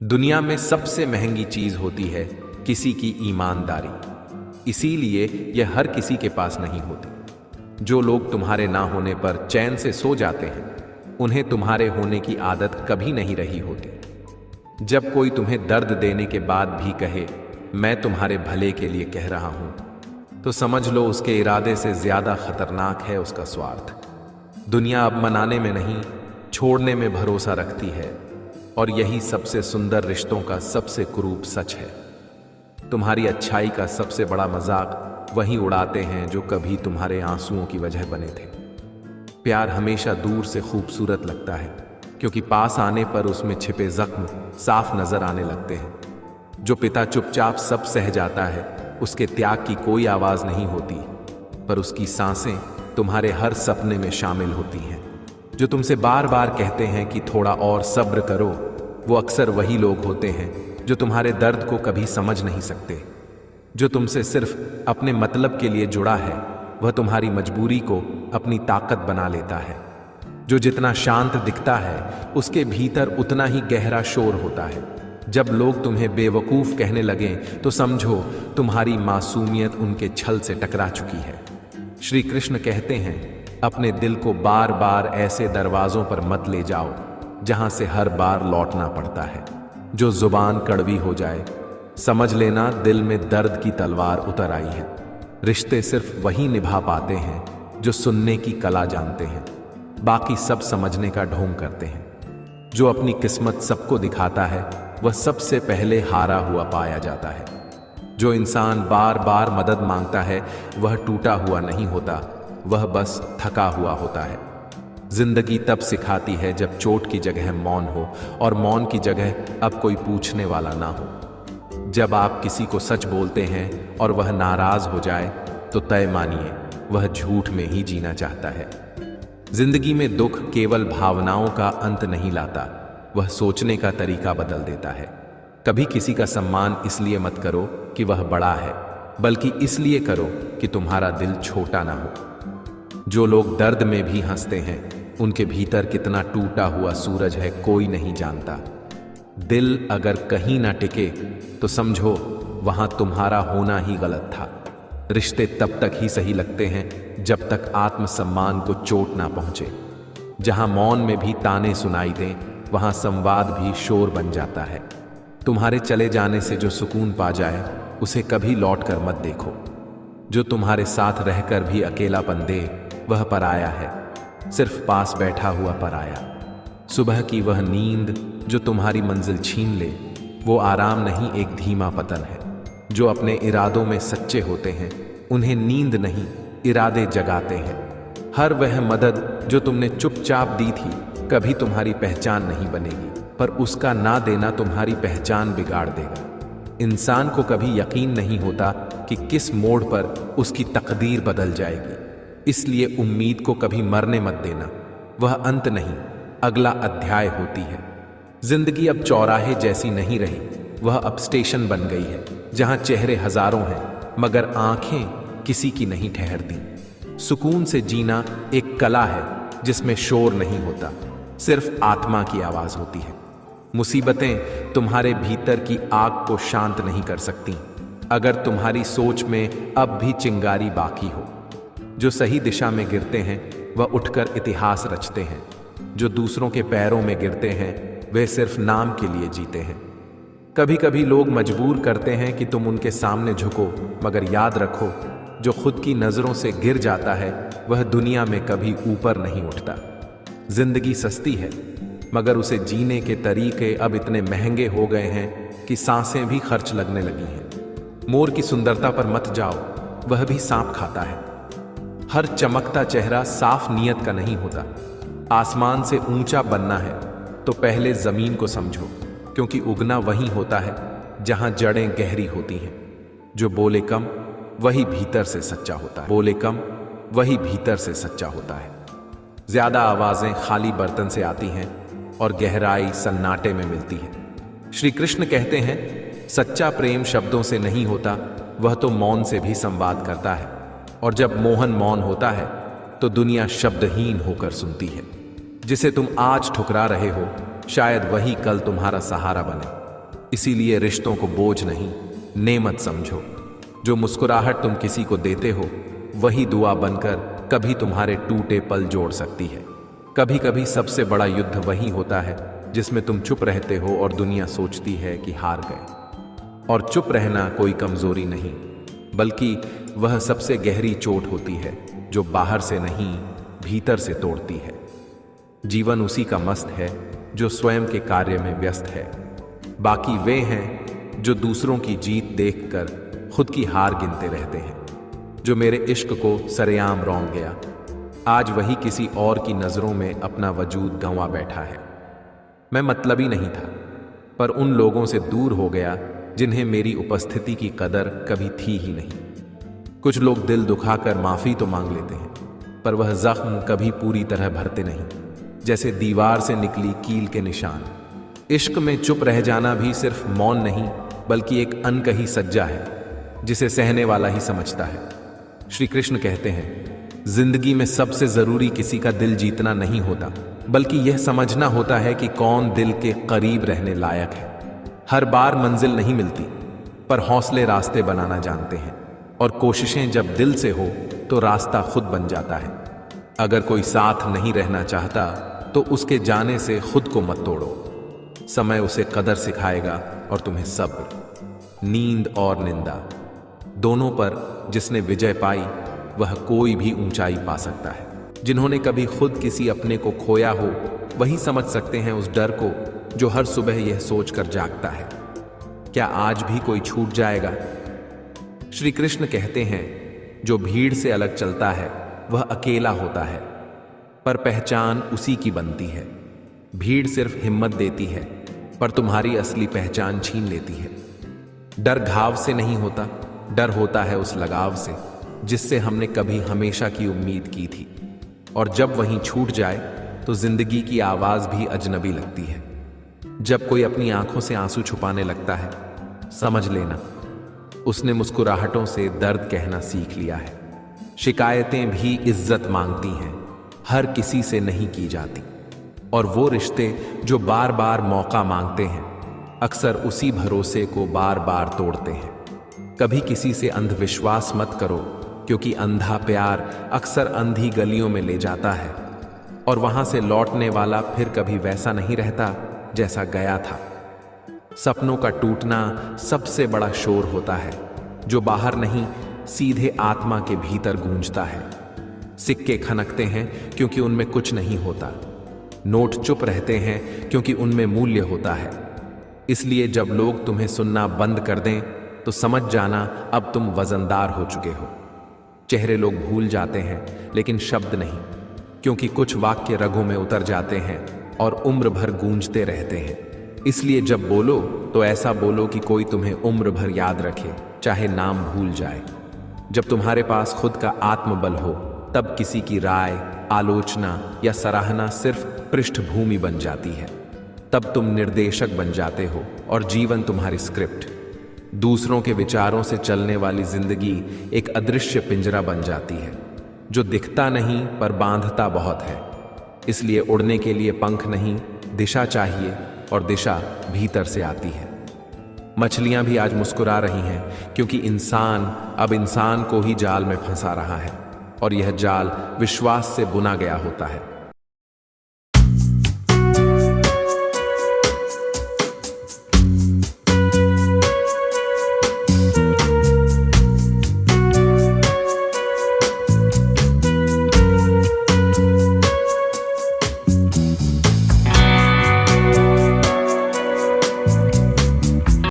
दुनिया में सबसे महंगी चीज होती है किसी की ईमानदारी। इसीलिए यह हर किसी के पास नहीं होती। जो लोग तुम्हारे ना होने पर चैन से सो जाते हैं, उन्हें तुम्हारे होने की आदत कभी नहीं रही होती। जब कोई तुम्हें दर्द देने के बाद भी कहे, मैं तुम्हारे भले के लिए कह रहा हूं, तो समझ लो उसके इरादे से ज्यादा खतरनाक है उसका स्वार्थ। दुनिया अब मनाने में नहीं, छोड़ने में भरोसा रखती है, और यही सबसे सुंदर रिश्तों का सबसे कुरूप सच है। तुम्हारी अच्छाई का सबसे बड़ा मजाक वही उड़ाते हैं जो कभी तुम्हारे आंसुओं की वजह बने थे। प्यार हमेशा दूर से खूबसूरत लगता है, क्योंकि पास आने पर उसमें छिपे जख्म साफ नजर आने लगते हैं। जो पिता चुपचाप सब सह जाता है, उसके त्याग की कोई आवाज नहीं होती, पर उसकी सांसें तुम्हारे हर सपने में शामिल होती हैं। जो तुमसे बार बार कहते हैं कि थोड़ा और सब्र करो, वो अक्सर वही लोग होते हैं जो तुम्हारे दर्द को कभी समझ नहीं सकते। जो तुमसे सिर्फ अपने मतलब के लिए जुड़ा है, वह तुम्हारी मजबूरी को अपनी ताकत बना लेता है। जो जितना शांत दिखता है, उसके भीतर उतना ही गहरा शोर होता है। जब लोग तुम्हें बेवकूफ कहने लगें, तो समझो तुम्हारी मासूमियत उनके छल से टकरा चुकी है। श्री कृष्ण कहते हैं, अपने दिल को बार बार ऐसे दरवाजों पर मत ले जाओ जहां से हर बार लौटना पड़ता है। जो जुबान कड़वी हो जाए, समझ लेना दिल में दर्द की तलवार उतर आई है। रिश्ते सिर्फ वही निभा पाते हैं जो सुनने की कला जानते हैं, बाकी सब समझने का ढोंग करते हैं। जो अपनी किस्मत सबको दिखाता है, वह सबसे पहले हारा हुआ पाया जाता है। जो इंसान बार बार मदद मांगता है, वह टूटा हुआ नहीं होता, वह बस थका हुआ होता है। जिंदगी तब सिखाती है जब चोट की जगह मौन हो, और मौन की जगह अब कोई पूछने वाला ना हो। जब आप किसी को सच बोलते हैं और वह नाराज हो जाए, तो तय मानिए वह झूठ में ही जीना चाहता है। जिंदगी में दुख केवल भावनाओं का अंत नहीं लाता, वह सोचने का तरीका बदल देता है। कभी किसी का सम्मान इसलिए मत करो कि वह बड़ा है, बल्कि इसलिए करो कि तुम्हारा दिल छोटा ना हो। जो लोग दर्द में भी हंसते हैं, उनके भीतर कितना टूटा हुआ सूरज है कोई नहीं जानता। दिल अगर कहीं ना टिके, तो समझो वहां तुम्हारा होना ही गलत था। रिश्ते तब तक ही सही लगते हैं जब तक आत्मसम्मान को चोट ना पहुंचे। जहां मौन में भी ताने सुनाई दें, वहां संवाद भी शोर बन जाता है। तुम्हारे चले जाने से जो सुकून पा जाए, उसे कभी लौट कर मत देखो। जो तुम्हारे साथ रहकर भी अकेलापन दे, वह पराया है, सिर्फ पास बैठा हुआ पराया। सुबह की वह नींद जो तुम्हारी मंजिल छीन ले, वो आराम नहीं, एक धीमा पतन है। जो अपने इरादों में सच्चे होते हैं, उन्हें नींद नहीं, इरादे जगाते हैं। हर वह मदद जो तुमने चुपचाप दी थी, कभी तुम्हारी पहचान नहीं बनेगी, पर उसका ना देना तुम्हारी पहचान बिगाड़ देगा। इंसान को कभी यकीन नहीं होता कि किस मोड़ पर उसकी तकदीर बदल जाएगी। इसलिए उम्मीद को कभी मरने मत देना, वह अंत नहीं, अगला अध्याय होती है। जिंदगी अब चौराहे जैसी नहीं रही, वह अब स्टेशन बन गई है, जहां चेहरे हजारों हैं, मगर आंखें किसी की नहीं ठहरती। सुकून से जीना एक कला है जिसमें शोर नहीं होता, सिर्फ आत्मा की आवाज होती है। मुसीबतें तुम्हारे भीतर की आग को शांत नहीं कर सकती, अगर तुम्हारी सोच में अब भी चिंगारी बाकी हो। जो सही दिशा में गिरते हैं, वह उठकर इतिहास रचते हैं। जो दूसरों के पैरों में गिरते हैं, वे सिर्फ नाम के लिए जीते हैं। कभी कभी लोग मजबूर करते हैं कि तुम उनके सामने झुको, मगर याद रखो, जो खुद की नजरों से गिर जाता है, वह दुनिया में कभी ऊपर नहीं उठता। जिंदगी सस्ती है, मगर उसे जीने के तरीके अब इतने महंगे हो गए हैं कि सांसें भी खर्च लगने लगी हैं। मोर की सुंदरता पर मत जाओ, वह भी सांप खाता है। हर चमकता चेहरा साफ नियत का नहीं होता। आसमान से ऊंचा बनना है तो पहले जमीन को समझो, क्योंकि उगना वही होता है जहां जड़ें गहरी होती हैं। जो बोले कम, वही भीतर से सच्चा होता है। बोले कम, वही भीतर से सच्चा होता है। ज्यादा आवाजें खाली बर्तन से आती हैं और गहराई सन्नाटे में मिलती है। श्री कृष्ण कहते हैं, सच्चा प्रेम शब्दों से नहीं होता, वह तो मौन से भी संवाद करता है। और जब मोहन मौन होता है, तो दुनिया शब्दहीन होकर सुनती है। जिसे तुम आज ठुकरा रहे हो, शायद वही कल तुम्हारा सहारा बने। इसीलिए रिश्तों को बोझ नहीं, नेमत समझो। जो मुस्कुराहट तुम किसी को देते हो वही दुआ बनकर कभी तुम्हारे टूटे पल जोड़ सकती है। कभी कभी सबसे बड़ा युद्ध वही होता है जिसमें तुम चुप रहते हो और दुनिया सोचती है कि हार गए। और चुप रहना कोई कमजोरी नहीं, बल्कि वह सबसे गहरी चोट होती है जो बाहर से नहीं, भीतर से तोड़ती है। जीवन उसी का मस्त है जो स्वयं के कार्य में व्यस्त है। बाकी वे हैं जो दूसरों की जीत देखकर खुद की हार गिनते रहते हैं। जो मेरे इश्क को सरेआम रौंद गया, आज वही किसी और की नजरों में अपना वजूद गंवा बैठा है। मैं मतलबी नहीं था, पर उन लोगों से दूर हो गया जिन्हें मेरी उपस्थिति की कदर कभी थी ही नहीं। कुछ लोग दिल दुखाकर माफी तो मांग लेते हैं, पर वह जख्म कभी पूरी तरह भरते नहीं, जैसे दीवार से निकली कील के निशान। इश्क में चुप रह जाना भी सिर्फ मौन नहीं, बल्कि एक अनकही सज्जा है जिसे सहने वाला ही समझता है। श्री कृष्ण कहते हैं, जिंदगी में सबसे जरूरी किसी का दिल जीतना नहीं होता, बल्कि यह समझना होता है कि कौन दिल के करीब रहने लायक है। हर बार मंजिल नहीं मिलती, पर हौसले रास्ते बनाना जानते हैं, और कोशिशें जब दिल से हो तो रास्ता खुद बन जाता है। अगर कोई साथ नहीं रहना चाहता तो उसके जाने से खुद को मत तोड़ो। समय उसे कदर सिखाएगा और तुम्हें सब्र, नींद और निंदा दोनों पर जिसने विजय पाई वह कोई भी ऊंचाई पा सकता है। जिन्होंने कभी खुद किसी अपने को खोया हो वही समझ सकते हैं उस डर को जो हर सुबह यह सोचकर जागता है, क्या आज भी कोई छूट जाएगा। श्री कृष्ण कहते हैं, जो भीड़ से अलग चलता है वह अकेला होता है, पर पहचान उसी की बनती है। भीड़ सिर्फ हिम्मत देती है, पर तुम्हारी असली पहचान छीन लेती है। डर घाव से नहीं होता, डर होता है उस लगाव से जिससे हमने कभी हमेशा की उम्मीद की थी। और जब वहीं छूट जाए तो जिंदगी की आवाज भी अजनबी लगती है। जब कोई अपनी आंखों से आंसू छुपाने लगता है, समझ लेना उसने मुस्कुराहटों से दर्द कहना सीख लिया है। शिकायतें भी इज्जत मांगती हैं, हर किसी से नहीं की जाती। और वो रिश्ते जो बार बार मौका मांगते हैं, अक्सर उसी भरोसे को बार बार तोड़ते हैं। कभी किसी से अंधविश्वास मत करो, क्योंकि अंधा प्यार अक्सर अंधी गलियों में ले जाता है, और वहां से लौटने वाला फिर कभी वैसा नहीं रहता जैसा गया था। सपनों का टूटना सबसे बड़ा शोर होता है, जो बाहर नहीं सीधे आत्मा के भीतर गूंजता है। सिक्के खनकते हैं क्योंकि उनमें कुछ नहीं होता। नोट चुप रहते हैं क्योंकि उनमें मूल्य होता है। इसलिए जब लोग तुम्हें सुनना बंद कर दें तो समझ जाना अब तुम वजनदार हो चुके हो। चेहरे लोग भूल जाते हैं, लेकिन शब्द नहीं, क्योंकि कुछ वाक्य रगों में उतर जाते हैं और उम्र भर गूंजते रहते हैं। इसलिए जब बोलो तो ऐसा बोलो कि कोई तुम्हें उम्र भर याद रखे, चाहे नाम भूल जाए। जब तुम्हारे पास खुद का आत्मबल हो, तब किसी की राय, आलोचना या सराहना सिर्फ पृष्ठभूमि बन जाती है। तब तुम निर्देशक बन जाते हो और जीवन तुम्हारी स्क्रिप्ट। दूसरों के विचारों से चलने वाली जिंदगी एक अदृश्य पिंजरा बन जाती है, जो दिखता नहीं पर बांधता बहुत है। इसलिए उड़ने के लिए पंख नहीं, दिशा चाहिए, और दिशा भीतर से आती है। मछलियां भी आज मुस्कुरा रही हैं, क्योंकि इंसान अब इंसान को ही जाल में फंसा रहा है, और यह जाल विश्वास से बुना गया होता है।